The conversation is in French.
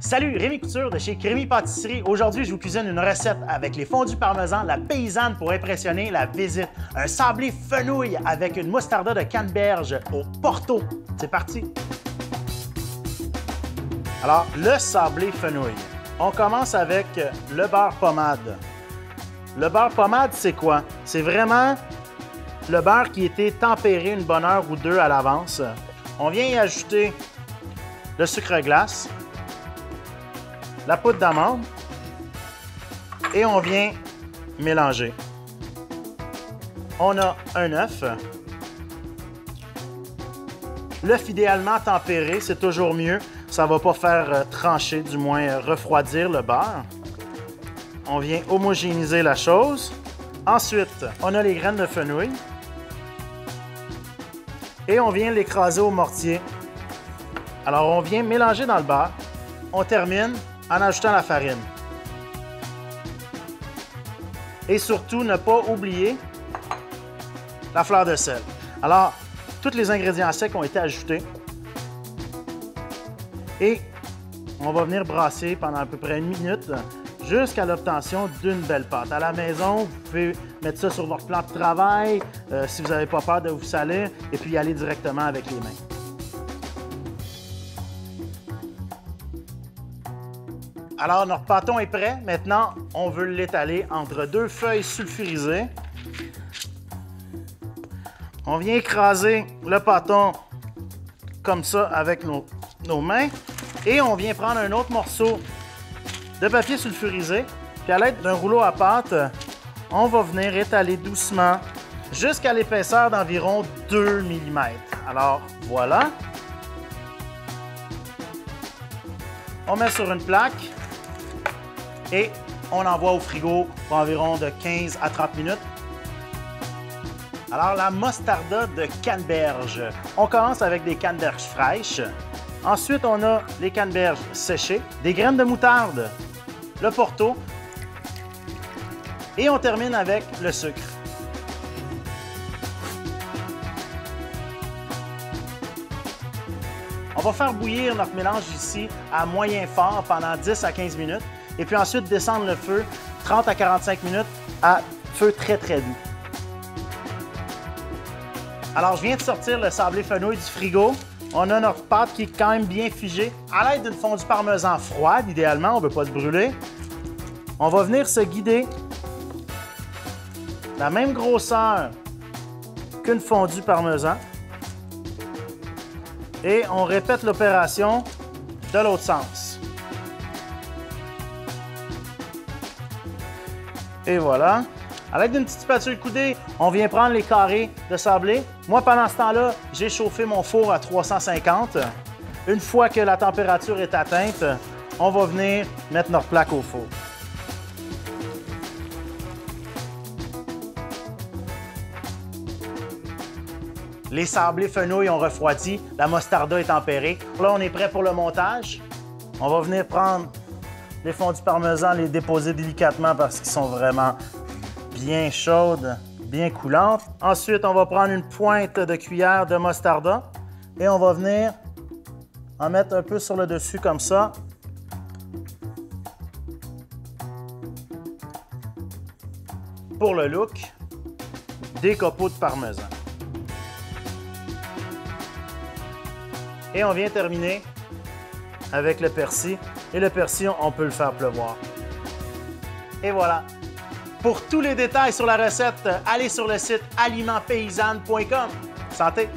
Salut, Rémi Couture de chez Crémy Pâtisserie. Aujourd'hui, je vous cuisine une recette avec les fondus parmesan, la paysanne pour impressionner la visite. Un sablé fenouil avec une mostarda de canneberge au Porto. C'est parti! Alors, le sablé fenouil. On commence avec le beurre pommade. Le beurre pommade, c'est quoi? C'est vraiment le beurre qui a été tempéré une bonne heure ou deux à l'avance. On vient y ajouter le sucre glace, la poudre d'amande et on vient mélanger. On a un œuf. L'œuf idéalement tempéré, c'est toujours mieux. Ça ne va pas faire trancher, du moins refroidir le beurre. On vient homogénéiser la chose. Ensuite, on a les graines de fenouil. Et on vient l'écraser au mortier. Alors, on vient mélanger dans le beurre. On termine en ajoutant la farine. Et surtout, ne pas oublier la fleur de sel. Alors, tous les ingrédients secs ont été ajoutés. Et on va venir brasser pendant à peu près une minute jusqu'à l'obtention d'une belle pâte. À la maison, vous pouvez mettre ça sur votre plan de travail si vous n'avez pas peur de vous salir et puis y aller directement avec les mains. Alors, notre pâton est prêt. Maintenant, on veut l'étaler entre deux feuilles sulfurisées. On vient écraser le pâton comme ça avec nos mains. Et on vient prendre un autre morceau de papier sulfurisé. Puis à l'aide d'un rouleau à pâte, on va venir étaler doucement jusqu'à l'épaisseur d'environ 2 mm. Alors, voilà. On met sur une plaque et on envoie au frigo pour environ de 15 à 30 minutes. Alors, la mostarda de canneberge. On commence avec des canneberges fraîches. Ensuite, on a les canneberges séchées, des graines de moutarde, le Porto et on termine avec le sucre. On va faire bouillir notre mélange ici à moyen fort pendant 10 à 15 minutes et puis ensuite descendre le feu 30 à 45 minutes à feu très doux. Alors, je viens de sortir le sablé fenouil du frigo. On a notre pâte qui est quand même bien figée. À l'aide d'une fondue parmesan froide, idéalement, on ne veut pas se brûler. On va venir se guider la même grosseur qu'une fondue parmesan. Et on répète l'opération de l'autre sens. Et voilà. À l'aide d'une petite spatule coudée, on vient prendre les carrés de sablé. Moi, pendant ce temps-là, j'ai chauffé mon four à 350. Une fois que la température est atteinte, on va venir mettre notre plaque au four. Les sablés fenouil ont refroidi, la mostarda est tempérée. Là, on est prêt pour le montage. On va venir prendre les fondus parmesan, les déposer délicatement parce qu'ils sont vraiment bien chaude, bien coulante. Ensuite, on va prendre une pointe de cuillère de mostarda et on va venir en mettre un peu sur le dessus comme ça. Pour le look, des copeaux de parmesan. Et on vient terminer avec le persil. Et le persil, on peut le faire pleuvoir. Et voilà. Pour tous les détails sur la recette, allez sur le site alimentpaysanne.com. Santé!